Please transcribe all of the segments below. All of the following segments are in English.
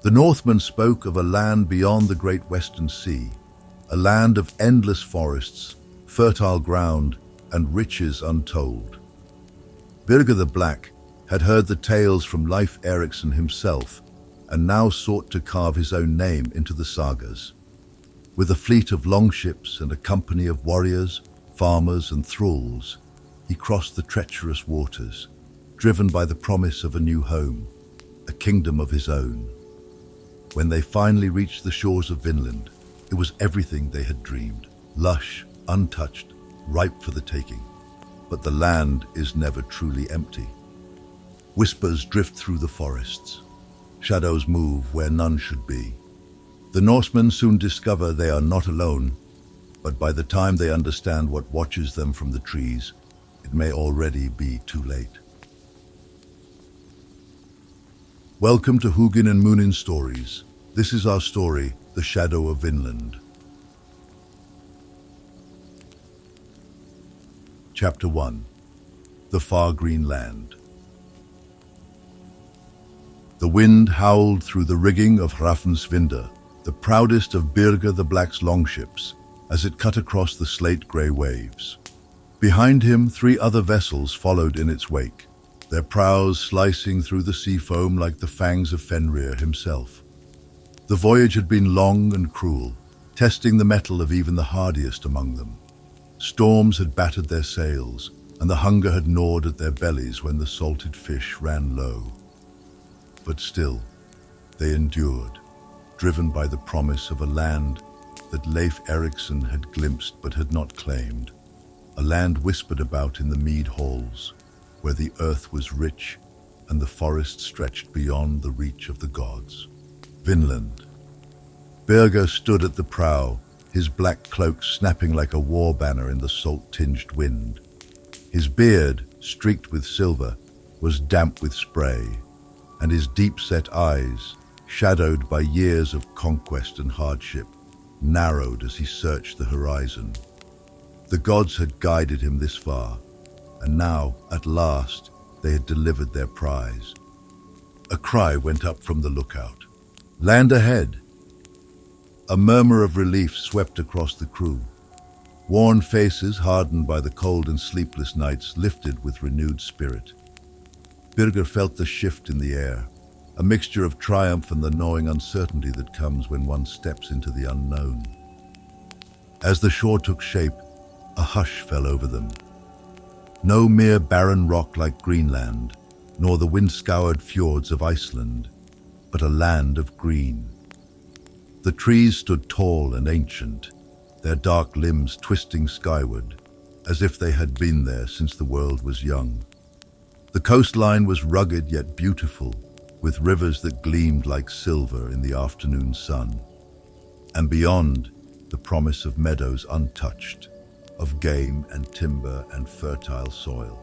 The Northmen spoke of a land beyond the great western sea, a land of endless forests, fertile ground, and riches untold. Birger the Black had heard the tales from Leif Erikson himself, and now sought to carve his own name into the sagas. With a fleet of longships and a company of warriors, farmers, and thralls, he crossed the treacherous waters, driven by the promise of a new home, a kingdom of his own. When they finally reached the shores of Vinland, it was everything they had dreamed, lush, untouched, ripe for the taking. But the land is never truly empty. Whispers drift through the forests. Shadows move where none should be. The Norsemen soon discover they are not alone, but by the time they understand what watches them from the trees, it may already be too late. Welcome to Hugin and Munin Stories. This is our story, The Shadow of Vinland. Chapter 1. The Far Green Land. The wind howled through the rigging of Hrafnsvinda, the proudest of Birger the Black's longships, as it cut across the slate-grey waves. Behind him, 3 other vessels followed in its wake, their prows slicing through the sea foam like the fangs of Fenrir himself. The voyage had been long and cruel, testing the mettle of even the hardiest among them. Storms had battered their sails, and the hunger had gnawed at their bellies when the salted fish ran low. But still, they endured, driven by the promise of a land that Leif Erikson had glimpsed but had not claimed, a land whispered about in the mead halls, where the earth was rich and the forest stretched beyond the reach of the gods. Vinland. Birger stood at the prow, his black cloak snapping like a war banner in the salt-tinged wind. His beard, streaked with silver, was damp with spray, and his deep-set eyes, shadowed by years of conquest and hardship, narrowed as he searched the horizon. The gods had guided him this far, and now, at last, they had delivered their prize. A cry went up from the lookout. "Land ahead!" A murmur of relief swept across the crew. Worn faces, hardened by the cold and sleepless nights, lifted with renewed spirit. Birger felt the shift in the air, a mixture of triumph and the gnawing uncertainty that comes when one steps into the unknown. As the shore took shape, a hush fell over them. No mere barren rock like Greenland, nor the wind-scoured fjords of Iceland, but a land of green. The trees stood tall and ancient, their dark limbs twisting skyward, as if they had been there since the world was young. The coastline was rugged yet beautiful, with rivers that gleamed like silver in the afternoon sun. And beyond, the promise of meadows untouched, of game and timber and fertile soil.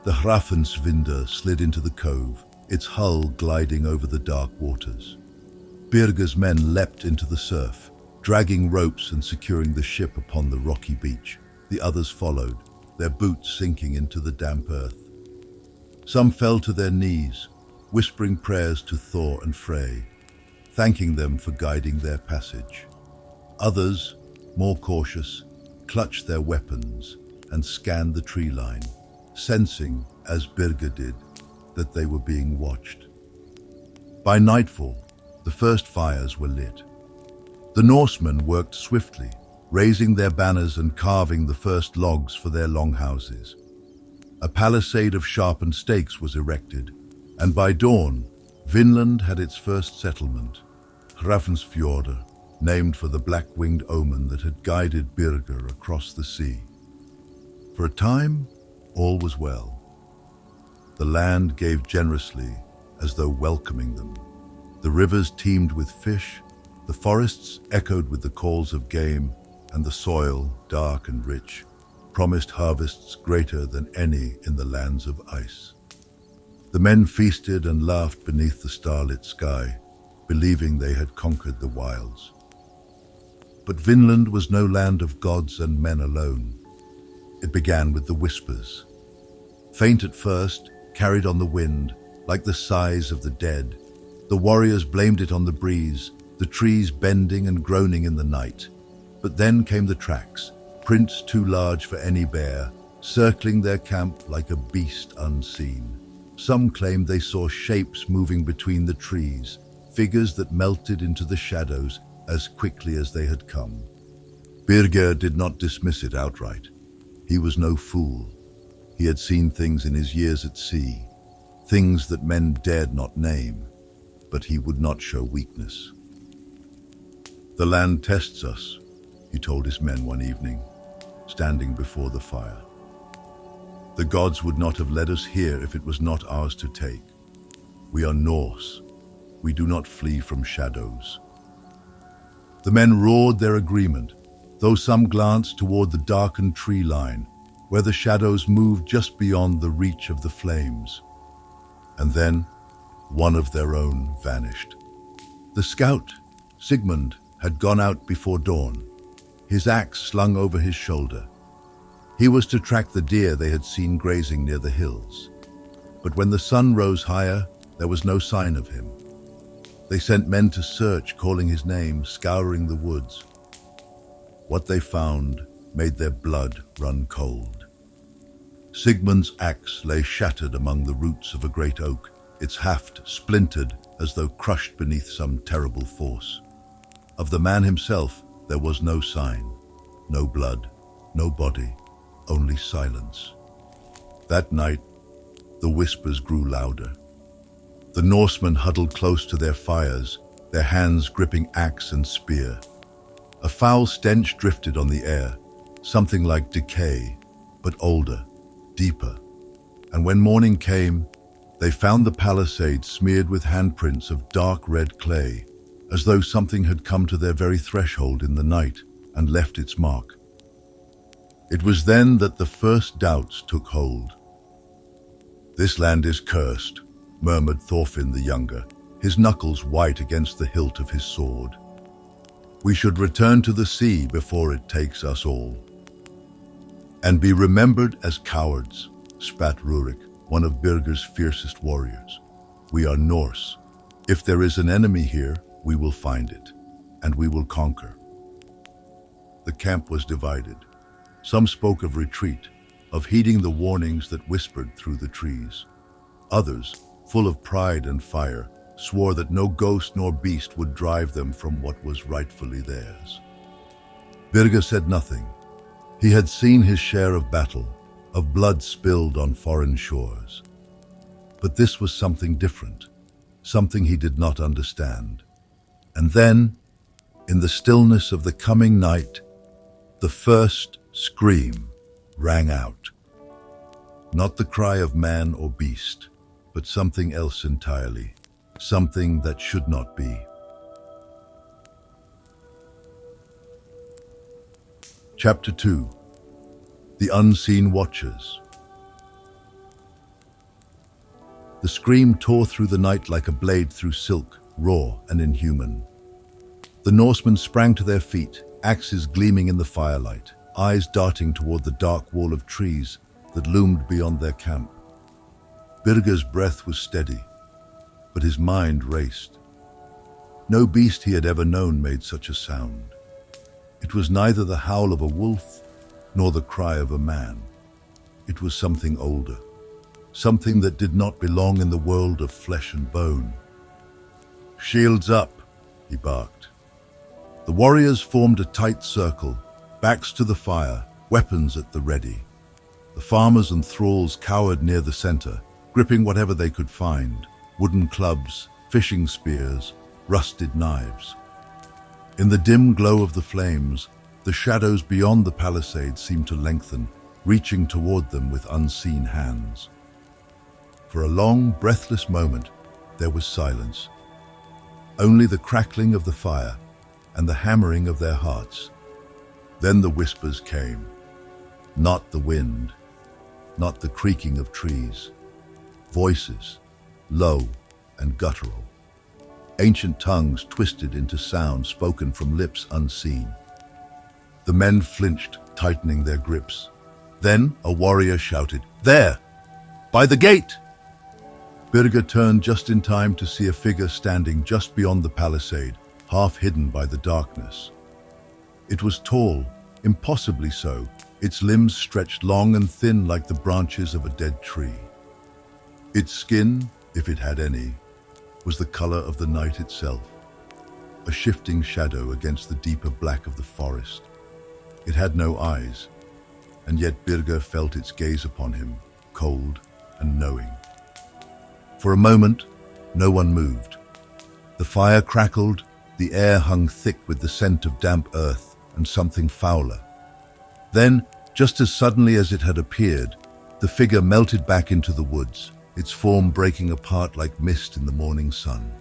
The Hrafnsvinda slid into the cove, its hull gliding over the dark waters. Birger's men leapt into the surf, dragging ropes and securing the ship upon the rocky beach. The others followed, their boots sinking into the damp earth. Some fell to their knees, whispering prayers to Thor and Frey, thanking them for guiding their passage. Others, more cautious, clutched their weapons and scanned the tree line, sensing, as Birger did, that they were being watched. By nightfall, the first fires were lit. The Norsemen worked swiftly, raising their banners and carving the first logs for their longhouses. A palisade of sharpened stakes was erected, and by dawn, Vinland had its first settlement, Hrafnsfjordur, named for the black-winged omen that had guided Birger across the sea. For a time, all was well. The land gave generously, as though welcoming them. The rivers teemed with fish, the forests echoed with the calls of game, and the soil, dark and rich, promised harvests greater than any in the lands of ice. The men feasted and laughed beneath the starlit sky, believing they had conquered the wilds. But Vinland was no land of gods and men alone. It began with the whispers. Faint at first, carried on the wind, like the sighs of the dead, The warriors blamed it on the breeze, the trees bending and groaning in the night. But then came the tracks, prints too large for any bear, circling their camp like a beast unseen. Some claimed they saw shapes moving between the trees, figures that melted into the shadows as quickly as they had come. Birger did not dismiss it outright. He was no fool. He had seen things in his years at sea, things that men dared not name, but he would not show weakness. "The land tests us," he told his men one evening, standing before the fire. "The gods would not have led us here if it was not ours to take. We are Norse. We do not flee from shadows." The men roared their agreement, though some glanced toward the darkened tree line, where the shadows moved just beyond the reach of the flames. And then, one of their own vanished. The scout, Sigmund, had gone out before dawn, his axe slung over his shoulder. He was to track the deer they had seen grazing near the hills. But when the sun rose higher, there was no sign of him. They sent men to search, calling his name, scouring the woods. What they found made their blood run cold. Sigmund's axe lay shattered among the roots of a great oak, its haft splintered as though crushed beneath some terrible force. Of the man himself, there was no sign, no blood, no body, only silence. That night, the whispers grew louder. The Norsemen huddled close to their fires, their hands gripping axe and spear. A foul stench drifted on the air, something like decay, but older, deeper. And when morning came, they found the palisade smeared with handprints of dark red clay, as though something had come to their very threshold in the night and left its mark. It was then that the first doubts took hold. "This land is cursed," murmured Thorfinn the Younger, his knuckles white against the hilt of his sword. "We should return to the sea before it takes us all." "And be remembered as cowards," spat Rurik, one of Birger's fiercest warriors. "We are Norse. If there is an enemy here, we will find it, and we will conquer." The camp was divided. Some spoke of retreat, of heeding the warnings that whispered through the trees. Others, full of pride and fire, swore that no ghost nor beast would drive them from what was rightfully theirs. Birger said nothing. He had seen his share of battle, of blood spilled on foreign shores. But this was something different, something he did not understand. And then, in the stillness of the coming night, the first scream rang out. Not the cry of man or beast, but something else entirely, something that should not be. Chapter 2. The Unseen Watchers. The scream tore through the night like a blade through silk, raw and inhuman. The Norsemen sprang to their feet, axes gleaming in the firelight, eyes darting toward the dark wall of trees that loomed beyond their camp. Birger's breath was steady, but his mind raced. No beast he had ever known made such a sound. It was neither the howl of a wolf nor the cry of a man. It was something older, something that did not belong in the world of flesh and bone. "Shields up," he barked. The warriors formed a tight circle, backs to the fire, weapons at the ready. The farmers and thralls cowered near the center, gripping whatever they could find: wooden clubs, fishing spears, rusted knives. In the dim glow of the flames, the shadows beyond the palisade seemed to lengthen, reaching toward them with unseen hands. For a long, breathless moment, there was silence. Only the crackling of the fire and the hammering of their hearts. Then the whispers came. Not the wind, not the creaking of trees. Voices, low and guttural. Ancient tongues twisted into sound spoken from lips unseen. The men flinched, tightening their grips. Then a warrior shouted, "There! By the gate!" Birger turned just in time to see a figure standing just beyond the palisade, half hidden by the darkness. It was tall, impossibly so, its limbs stretched long and thin like the branches of a dead tree. Its skin, if it had any, was the color of the night itself, a shifting shadow against the deeper black of the forest. It had no eyes, and yet Birger felt its gaze upon him, cold and knowing. For a moment, no one moved. The fire crackled, the air hung thick with the scent of damp earth and something fouler. Then, just as suddenly as it had appeared, the figure melted back into the woods, its form breaking apart like mist in the morning sun.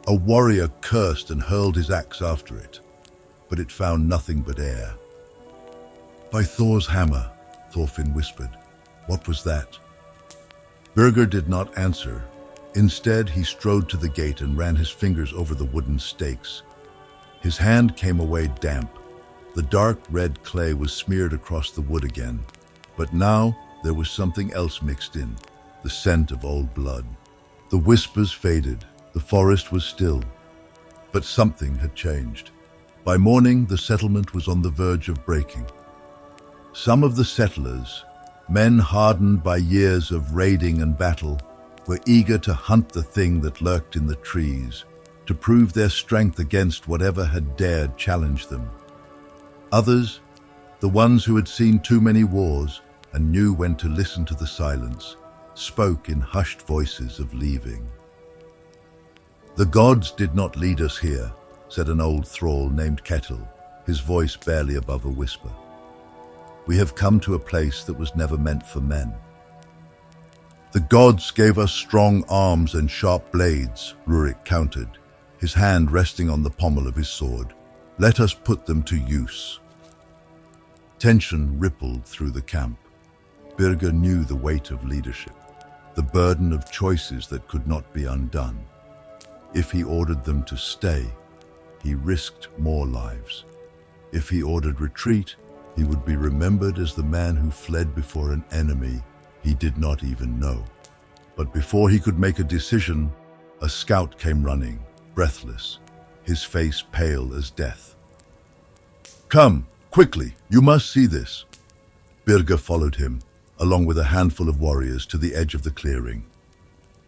A warrior cursed and hurled his axe after it, but it found nothing but air. "By Thor's hammer," Thorfinn whispered. "What was that?" Birger did not answer. Instead, he strode to the gate and ran his fingers over the wooden stakes. His hand came away damp. The dark red clay was smeared across the wood again, but now there was something else mixed in, the scent of old blood. The whispers faded, the forest was still, but something had changed. By morning, the settlement was on the verge of breaking. Some of the settlers, men hardened by years of raiding and battle, were eager to hunt the thing that lurked in the trees, to prove their strength against whatever had dared challenge them. Others, the ones who had seen too many wars and knew when to listen to the silence, spoke in hushed voices of leaving. "The gods did not lead us here," said an old thrall named Ketil, his voice barely above a whisper. "We have come to a place that was never meant for men." "The gods gave us strong arms and sharp blades," Rurik countered, his hand resting on the pommel of his sword. "Let us put them to use." Tension rippled through the camp. Birger knew the weight of leadership, the burden of choices that could not be undone. If he ordered them to stay, he risked more lives. If he ordered retreat, he would be remembered as the man who fled before an enemy he did not even know. But before he could make a decision, a scout came running, breathless, his face pale as death. "Come, quickly, you must see this." Birger followed him, along with a handful of warriors, to the edge of the clearing.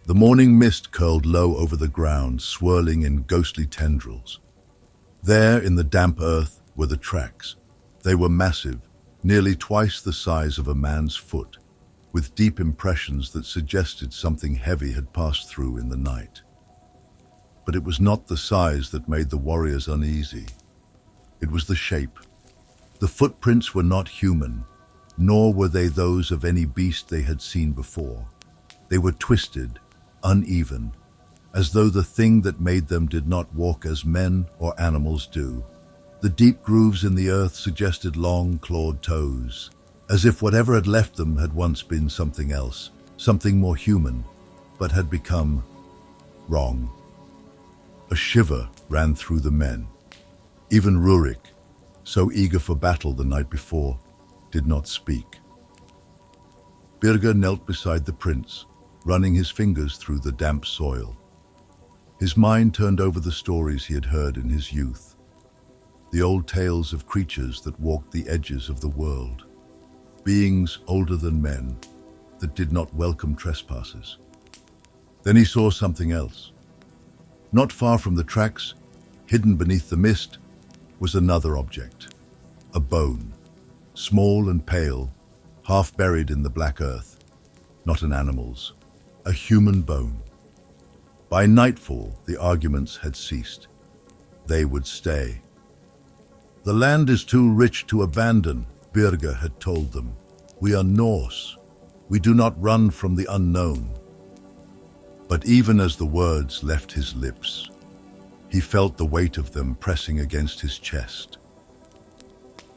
The morning mist curled low over the ground, swirling in ghostly tendrils. There, in the damp earth, were the tracks. They were massive, nearly twice the size of a man's foot, with deep impressions that suggested something heavy had passed through in the night. But it was not the size that made the warriors uneasy. It was the shape. The footprints were not human, nor were they those of any beast they had seen before. They were twisted, uneven, as though the thing that made them did not walk as men or animals do. The deep grooves in the earth suggested long, clawed toes, as if whatever had left them had once been something else, something more human, but had become wrong. A shiver ran through the men. Even Rurik, so eager for battle the night before, did not speak. Birger knelt beside the prince, running his fingers through the damp soil. His mind turned over the stories he had heard in his youth, the old tales of creatures that walked the edges of the world, beings older than men that did not welcome trespassers. Then he saw something else. Not far from the tracks, hidden beneath the mist, was another object, a bone, small and pale, half buried in the black earth. Not an animal's, a human bone. By nightfall, the arguments had ceased. They would stay. "The land is too rich to abandon," Birger had told them. "We are Norse. We do not run from the unknown." But even as the words left his lips, he felt the weight of them pressing against his chest.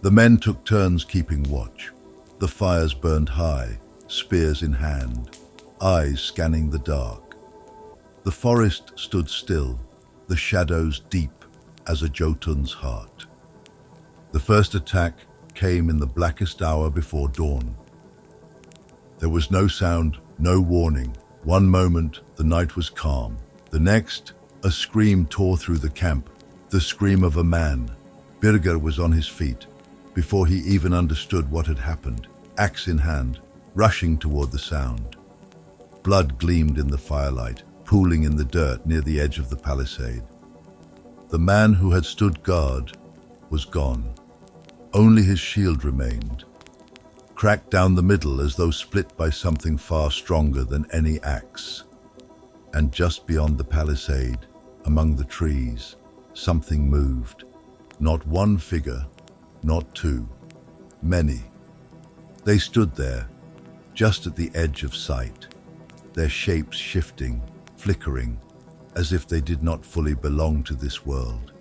The men took turns keeping watch. The fires burned high, spears in hand, eyes scanning the dark. The forest stood still, the shadows deep as a Jotun's heart. The first attack came in the blackest hour before dawn. There was no sound, no warning, One moment, the night was calm. The next, a scream tore through the camp, the scream of a man. Birger was on his feet, before he even understood what had happened, axe in hand, rushing toward the sound. Blood gleamed in the firelight, pooling in the dirt near the edge of the palisade. The man who had stood guard was gone. Only his shield remained, cracked down the middle as though split by something far stronger than any axe. And just beyond the palisade, among the trees, something moved. Not one figure, not two, many. They stood there, just at the edge of sight, their shapes shifting, flickering, as if they did not fully belong to this world.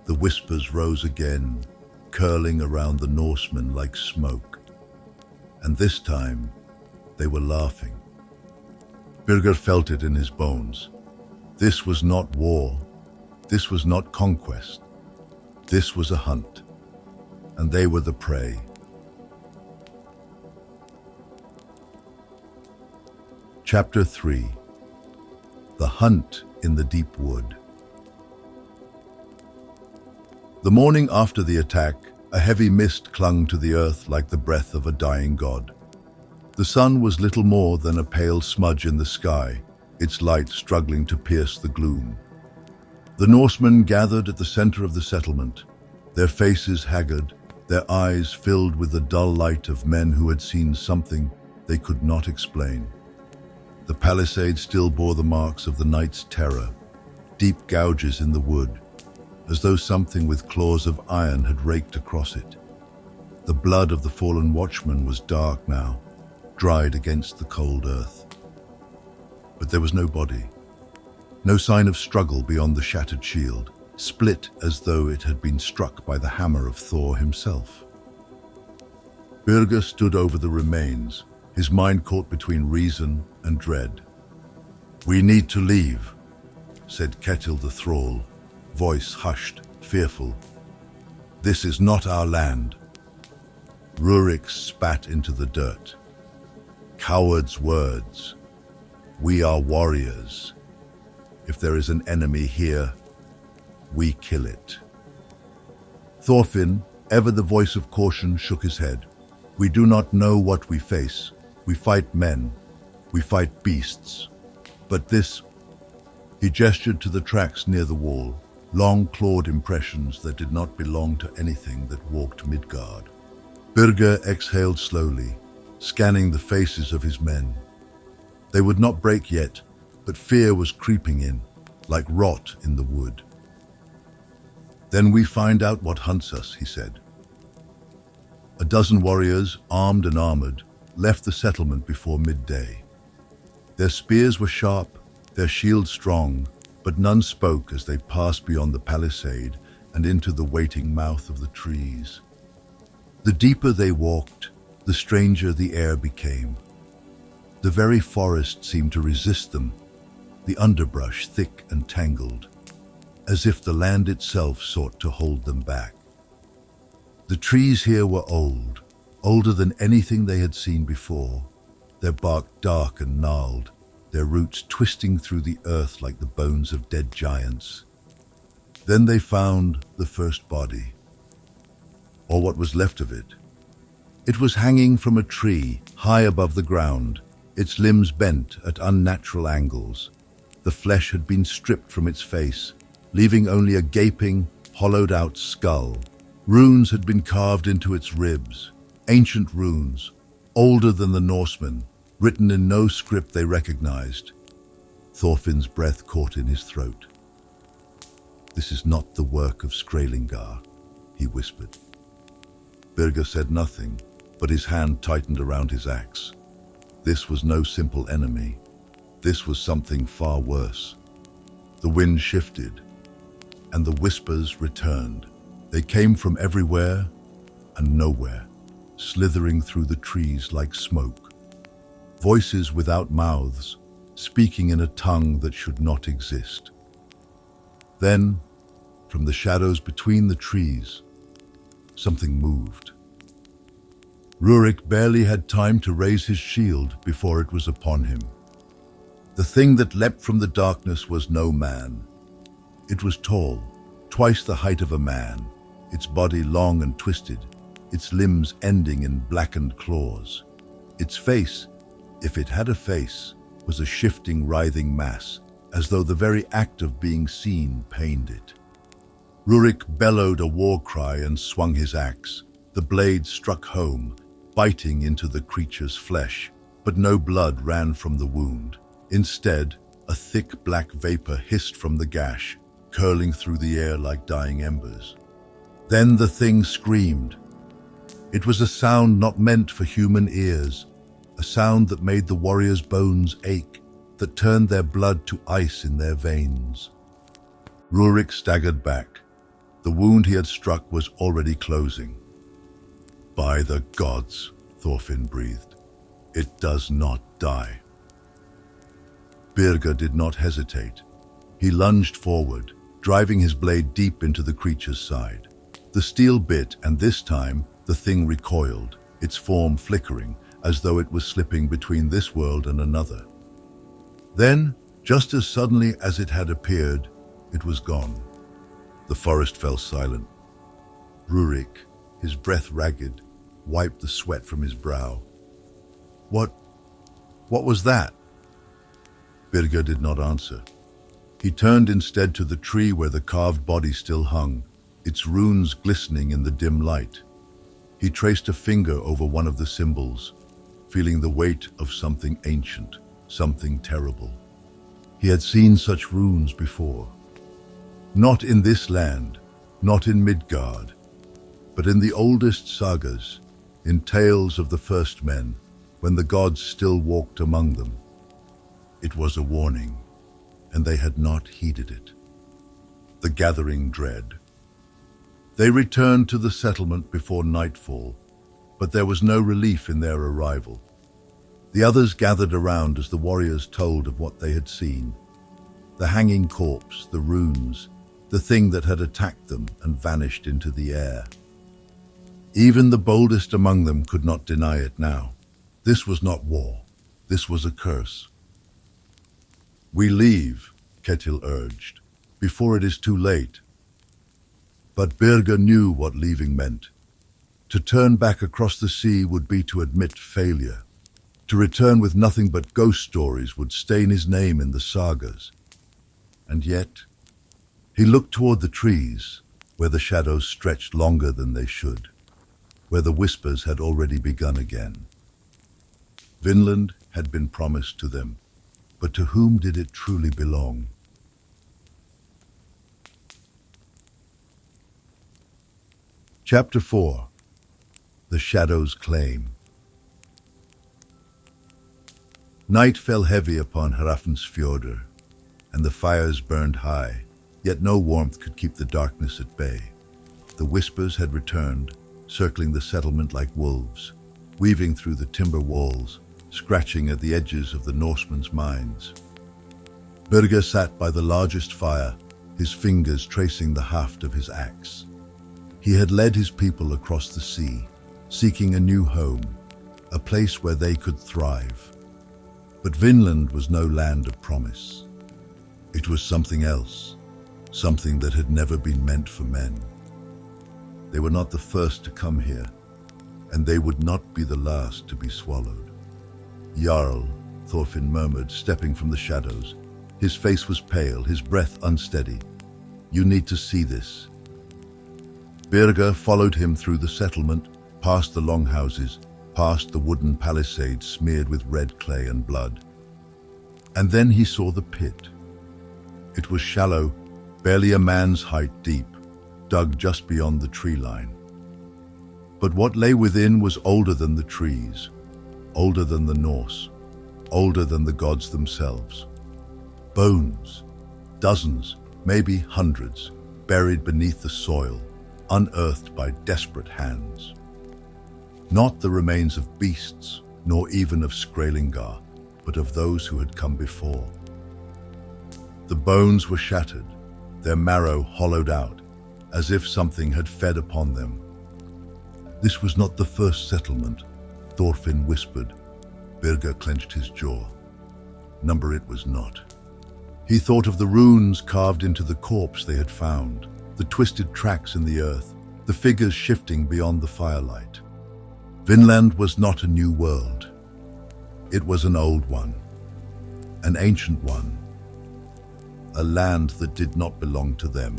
The whispers rose again, curling around the Norsemen like smoke. And this time, they were laughing. Birger felt it in his bones. This was not war. This was not conquest. This was a hunt. And they were the prey. Chapter 3. The Hunt in the Deep Wood. The morning after the attack, a heavy mist clung to the earth like the breath of a dying god. The sun was little more than a pale smudge in the sky, its light struggling to pierce the gloom. The Norsemen gathered at the center of the settlement, their faces haggard, their eyes filled with the dull light of men who had seen something they could not explain. The palisade still bore the marks of the night's terror, deep gouges in the wood, as though something with claws of iron had raked across it. The blood of the fallen watchman was dark now, dried against the cold earth. But there was no body, no sign of struggle beyond the shattered shield, split as though it had been struck by the hammer of Thor himself. Birger stood over the remains, his mind caught between reason and dread. "We need to leave," said Ketil the thrall, voice hushed, fearful. "This is not our land." Rurik spat into the dirt. "Cowards' words. We are warriors. If there is an enemy here, we kill it." Thorfinn, ever the voice of caution, shook his head. "We do not know what we face. We fight men. We fight beasts. But this..." He gestured to the tracks near the wall, long clawed impressions that did not belong to anything that walked Midgard. Birger exhaled slowly, scanning the faces of his men. They would not break yet, but fear was creeping in, like rot in the wood. "Then we find out what hunts us," he said. A dozen warriors, armed and armored, left the settlement before midday. Their spears were sharp, their shields strong, but none spoke as they passed beyond the palisade and into the waiting mouth of the trees. The deeper they walked, the stranger the air became. The very forest seemed to resist them, the underbrush thick and tangled, as if the land itself sought to hold them back. The trees here were old, older than anything they had seen before, their bark dark and gnarled, their roots twisting through the earth like the bones of dead giants. Then they found the first body, or what was left of it. It was hanging from a tree high above the ground, its limbs bent at unnatural angles. The flesh had been stripped from its face, leaving only a gaping, hollowed-out skull. Runes had been carved into its ribs, ancient runes, older than the Norsemen, written in no script they recognized. Thorfinn's breath caught in his throat. "This is not the work of Skraelingar," he whispered. Birger said nothing, but his hand tightened around his axe. This was no simple enemy. This was something far worse. The wind shifted, and the whispers returned. They came from everywhere and nowhere, slithering through the trees like smoke. Voices without mouths, speaking in a tongue that should not exist. Then, from the shadows between the trees, something moved. Rurik barely had time to raise his shield before it was upon him. The thing that leapt from the darkness was no man. It was tall, twice the height of a man, its body long and twisted, its limbs ending in blackened claws. Its face, if it had a face, was a shifting, writhing mass, as though the very act of being seen pained it. Rurik bellowed a war cry and swung his axe. The blade struck home, biting into the creature's flesh, but no blood ran from the wound. Instead, a thick black vapor hissed from the gash, curling through the air like dying embers. Then the thing screamed. It was a sound not meant for human ears, a sound that made the warriors' bones ache, that turned their blood to ice in their veins. Rurik staggered back. The wound he had struck was already closing. "By the gods," Thorfinn breathed, "it does not die." Birger did not hesitate. He lunged forward, driving his blade deep into the creature's side. The steel bit, and this time the thing recoiled, its form flickering, as though it was slipping between this world and another. Then, just as suddenly as it had appeared, it was gone. The forest fell silent. Rurik, his breath ragged, wiped the sweat from his brow. What was that?" Birger did not answer. He turned instead to the tree where the carved body still hung, its runes glistening in the dim light. He traced a finger over one of the symbols, feeling the weight of something ancient, something terrible. He had seen such runes before. Not in this land, not in Midgard, but in the oldest sagas, in tales of the first men, when the gods still walked among them. It was a warning, and they had not heeded it. The gathering dread. They returned to the settlement before nightfall, but there was no relief in their arrival. The others gathered around as the warriors told of what they had seen. The hanging corpse, the runes, the thing that had attacked them and vanished into the air. Even the boldest among them could not deny it now. This was not war. This was a curse. "We leave," Ketil urged, "before it is too late." But Birger knew what leaving meant. To turn back across the sea would be to admit failure. To return with nothing but ghost stories would stain his name in the sagas. And yet, he looked toward the trees, where the shadows stretched longer than they should, where the whispers had already begun again. Vinland had been promised to them, but to whom did it truly belong? Chapter 4. The Shadow's Claim. Night fell heavy upon Hrafnsfjordur, and the fires burned high, yet no warmth could keep the darkness at bay. The whispers had returned, circling the settlement like wolves, weaving through the timber walls, scratching at the edges of the Norsemen's minds. Birger sat by the largest fire, his fingers tracing the haft of his axe. He had led his people across the sea, seeking a new home, a place where they could thrive. But Vinland was no land of promise. It was something else, something that had never been meant for men. They were not the first to come here, and they would not be the last to be swallowed. "Jarl," Thorfinn murmured, stepping from the shadows. His face was pale, his breath unsteady. "You need to see this." Birger followed him through the settlement, past the longhouses, past the wooden palisades smeared with red clay and blood. And then he saw the pit. It was shallow, barely a man's height deep, dug just beyond the tree line. But what lay within was older than the trees, older than the Norse, older than the gods themselves. Bones, dozens, maybe hundreds, buried beneath the soil, unearthed by desperate hands. Not the remains of beasts, nor even of Skrailingar, but of those who had come before. The bones were shattered, their marrow hollowed out, as if something had fed upon them. "This was not the first settlement," Thorfinn whispered. Birger clenched his jaw. number it was not. He thought of the runes carved into the corpse they had found, the twisted tracks in the earth, the figures shifting beyond the firelight. Vinland was not a new world. It was an old one, an ancient one, a land that did not belong to them.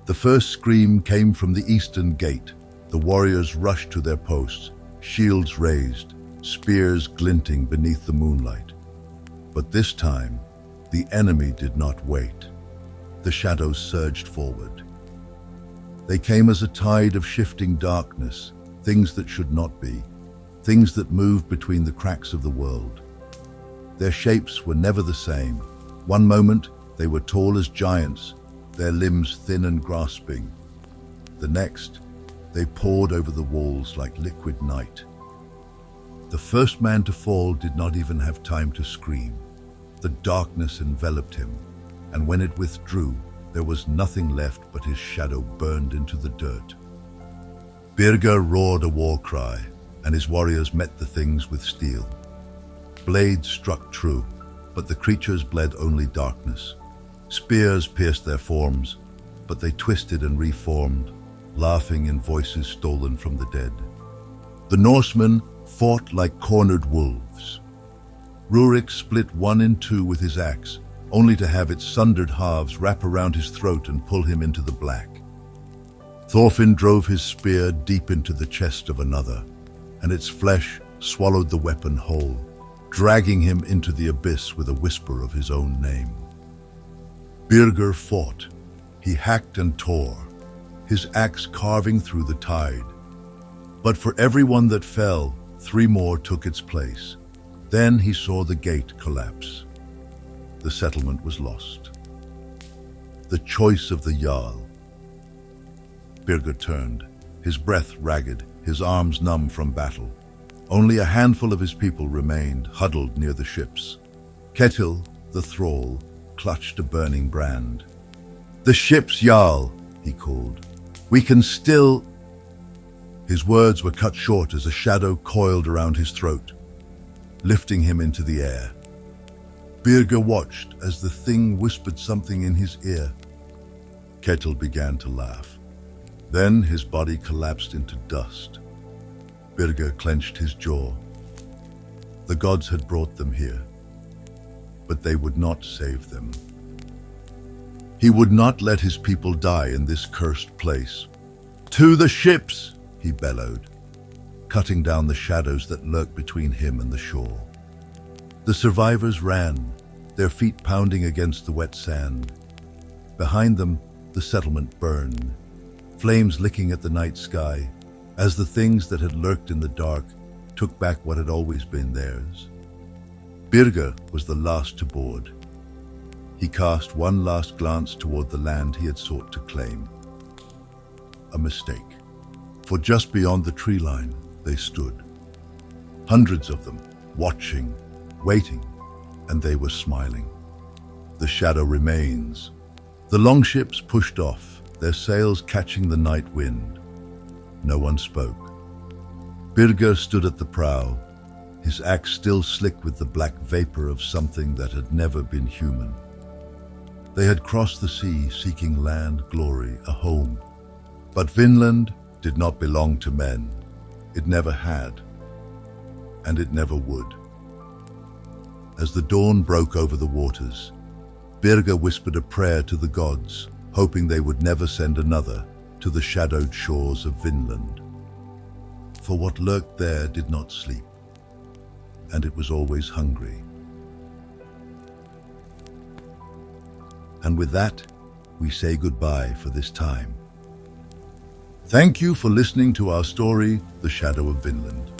The first scream came from the eastern gate. The warriors rushed to their posts, shields raised, spears glinting beneath the moonlight. But this time, the enemy did not wait. The shadows surged forward. They came as a tide of shifting darkness, things that should not be, things that moved between the cracks of the world. Their shapes were never the same. One moment, they were tall as giants, their limbs thin and grasping. The next, they poured over the walls like liquid night. The first man to fall did not even have time to scream. The darkness enveloped him, and when it withdrew, there was nothing left but his shadow burned into the dirt. Birger roared a war cry, and his warriors met the things with steel. Blades struck true, but the creatures bled only darkness. Spears pierced their forms, but they twisted and reformed, laughing in voices stolen from the dead. The Norsemen fought like cornered wolves. Rurik split one in two with his axe, only to have its sundered halves wrap around his throat and pull him into the black. Thorfinn drove his spear deep into the chest of another, and its flesh swallowed the weapon whole, dragging him into the abyss with a whisper of his own name. Birger fought. He hacked and tore, his axe carving through the tide. But for every one that fell, 3 more took its place. Then he saw the gate collapse. The settlement was lost. The choice of the Jarl. Birger turned, his breath ragged, his arms numb from battle. Only a handful of his people remained, huddled near the ships. Ketil, the thrall, clutched a burning brand. "The ships, Jarl," he called. "We can still—" His words were cut short as a shadow coiled around his throat, lifting him into the air. Birger watched as the thing whispered something in his ear. Ketil began to laugh. Then his body collapsed into dust. Birger clenched his jaw. The gods had brought them here, but they would not save them. He would not let his people die in this cursed place. "To the ships!" he bellowed, cutting down the shadows that lurked between him and the shore. The survivors ran, their feet pounding against the wet sand. Behind them, the settlement burned, flames licking at the night sky, as the things that had lurked in the dark took back what had always been theirs. Birger was the last to board. He cast one last glance toward the land he had sought to claim. A mistake, for just beyond the tree line they stood. Hundreds of them, watching, waiting, and they were smiling. The shadow remains. The longships pushed off, their sails catching the night wind. No one spoke. Birger stood at the prow, his axe still slick with the black vapor of something that had never been human. They had crossed the sea seeking land, glory, a home. But Vinland did not belong to men. It never had, and it never would. As the dawn broke over the waters, Birger whispered a prayer to the gods, hoping they would never send another to the shadowed shores of Vinland. For what lurked there did not sleep, and it was always hungry. And with that, we say goodbye for this time. Thank you for listening to our story, The Shadow of Vinland.